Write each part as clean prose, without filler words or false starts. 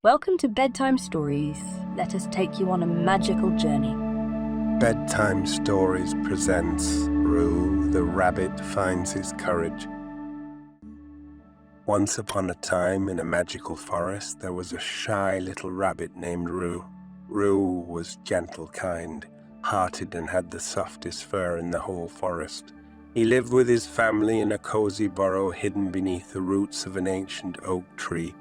Welcome to Bedtime Stories. Let us take you on a magical journey. Bedtime Stories presents Roo, the Rabbit Finds His Courage. Once upon a time, in a magical forest, there was a shy little rabbit named Roo. Roo was gentle, kind, hearted, and had the softest fur in the whole forest. He lived with his family in a cozy burrow hidden beneath the roots of an ancient oak tree.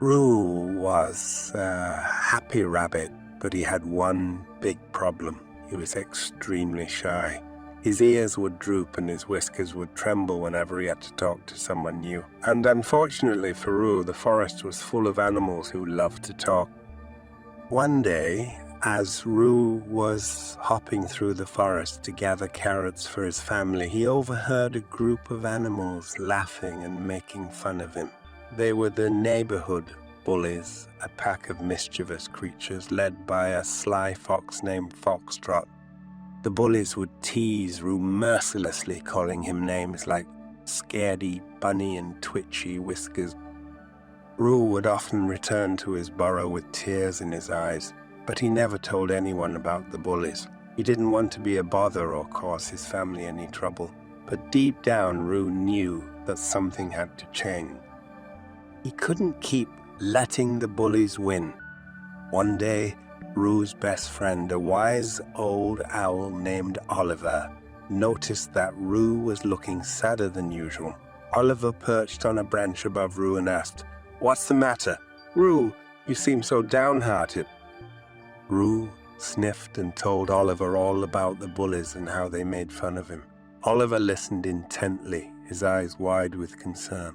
Roo was a happy rabbit, but he had one big problem. He was extremely shy. His ears would droop and his whiskers would tremble whenever he had to talk to someone new. And unfortunately for Roo, the forest was full of animals who loved to talk. One day, as Roo was hopping through the forest to gather carrots for his family, he overheard a group of animals laughing and making fun of him. They were the neighborhood bullies, a pack of mischievous creatures led by a sly fox named Foxtrot. The bullies would tease Roo mercilessly, calling him names like Scaredy, Bunny, and Twitchy Whiskers. Roo would often return to his burrow with tears in his eyes, but he never told anyone about the bullies. He didn't want to be a bother or cause his family any trouble. But deep down, Roo knew that something had to change. He couldn't keep letting the bullies win. One day, Roo's best friend, a wise old owl named Oliver, noticed that Roo was looking sadder than usual. Oliver perched on a branch above Roo and asked, "What's the matter? Roo, you seem so downhearted." Roo sniffed and told Oliver all about the bullies and how they made fun of him. Oliver listened intently, his eyes wide with concern.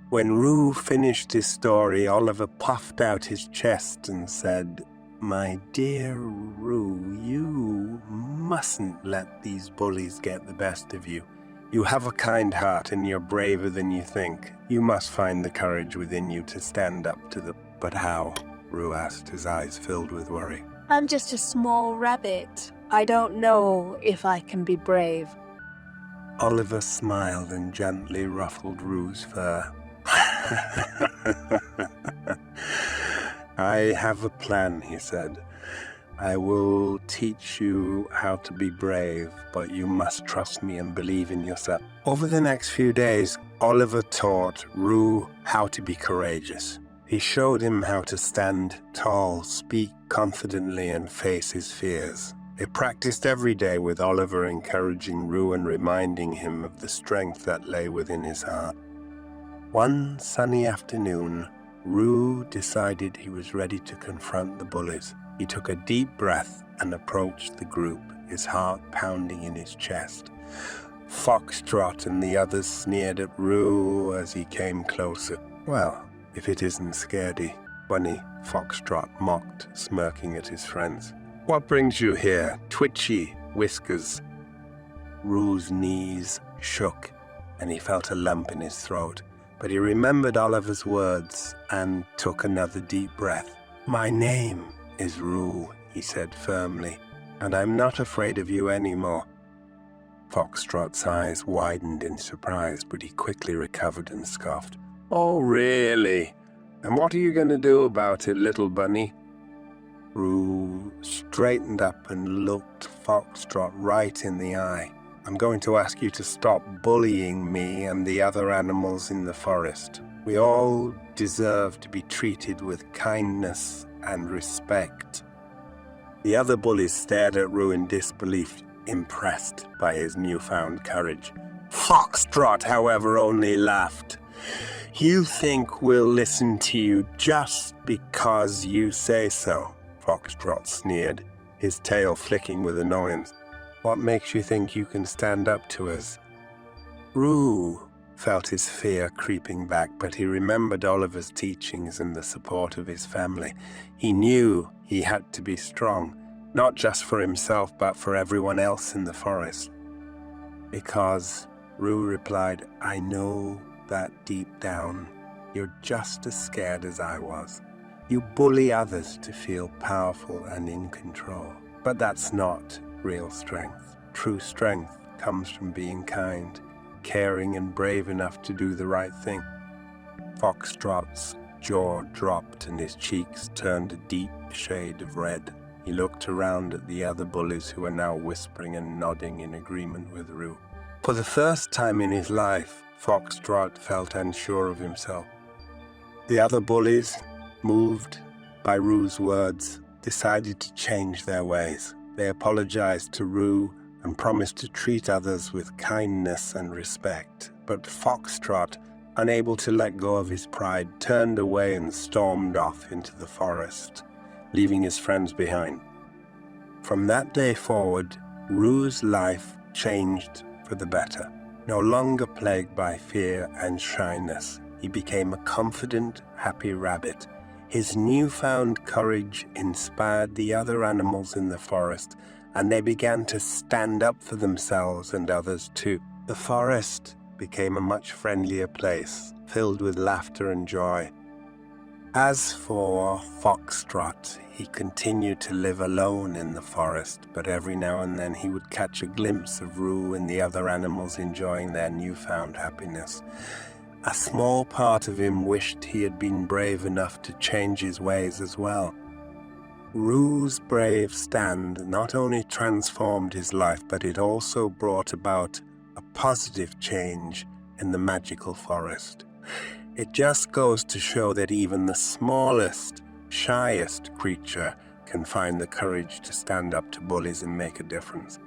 When Roo finished his story, Oliver puffed out his chest and said, "My dear Roo, you mustn't let these bullies get the best of you. You have a kind heart and you're braver than you think. You must find the courage within you to stand up to them." "But how?" Roo asked, his eyes filled with worry. "I'm just a small rabbit. I don't know if I can be brave." Oliver smiled and gently ruffled Roo's fur. "I have a plan," he said. "I will teach you how to be brave, but you must trust me and believe in yourself." Over the next few days, Oliver taught Roo how to be courageous. He showed him how to stand tall, speak confidently, and face his fears. They practiced every day, with Oliver encouraging Roo and reminding him of the strength that lay within his heart. One sunny afternoon, Roo decided he was ready to confront the bullies. He took a deep breath and approached the group, his heart pounding in his chest. Foxtrot and the others sneered at Roo as he came closer. "Well, if it isn't Scaredy," Bunny Foxtrot mocked, smirking at his friends. "What brings you here, Twitchy Whiskers?" Roo's knees shook and he felt a lump in his throat. But he remembered Oliver's words and took another deep breath. "My name is Roo," he said firmly, "and I'm not afraid of you anymore." Foxtrot's eyes widened in surprise, but he quickly recovered and scoffed. "Oh, really? And what are you going to do about it, little bunny?" Roo straightened up and looked Foxtrot right in the eye. "I'm going to ask you to stop bullying me and the other animals in the forest. We all deserve to be treated with kindness and respect." The other bullies stared at Roo in disbelief, impressed by his newfound courage. Foxtrot, however, only laughed. "You think we'll listen to you just because you say so?" Foxtrot sneered, his tail flicking with annoyance. "What makes you think you can stand up to us?" Roo felt his fear creeping back, but he remembered Oliver's teachings and the support of his family. He knew he had to be strong, not just for himself, but for everyone else in the forest. "Because," Roo replied, "I know that deep down, you're just as scared as I was. You bully others to feel powerful and in control. But that's not real strength. True strength comes from being kind, caring, and brave enough to do the right thing." Foxtrot's jaw dropped and his cheeks turned a deep shade of red. He looked around at the other bullies who were now whispering and nodding in agreement with Rue. For the first time in his life, Foxtrot felt unsure of himself. The other bullies, moved by Rue's words, decided to change their ways. They apologized to Rue and promised to treat others with kindness and respect. But Foxtrot, unable to let go of his pride, turned away and stormed off into the forest, leaving his friends behind. From that day forward, Rue's life changed for the better. No longer plagued by fear and shyness, he became a confident, happy rabbit. His newfound courage inspired the other animals in the forest, and they began to stand up for themselves and others too. The forest became a much friendlier place, filled with laughter and joy. As for Foxtrot, he continued to live alone in the forest, but every now and then he would catch a glimpse of Rue and the other animals enjoying their newfound happiness. A small part of him wished he had been brave enough to change his ways as well. Rue's brave stand not only transformed his life, but it also brought about a positive change in the magical forest. It just goes to show that even the smallest, shyest creature can find the courage to stand up to bullies and make a difference.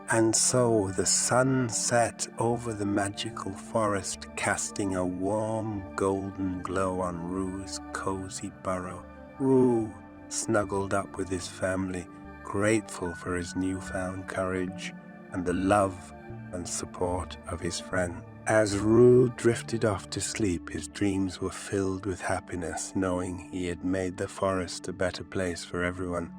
And so the sun set over the magical forest, casting a warm golden glow on Rue's cozy burrow. Rue snuggled up with his family, grateful for his newfound courage and the love and support of his friend. As Rue drifted off to sleep, his dreams were filled with happiness, knowing he had made the forest a better place for everyone.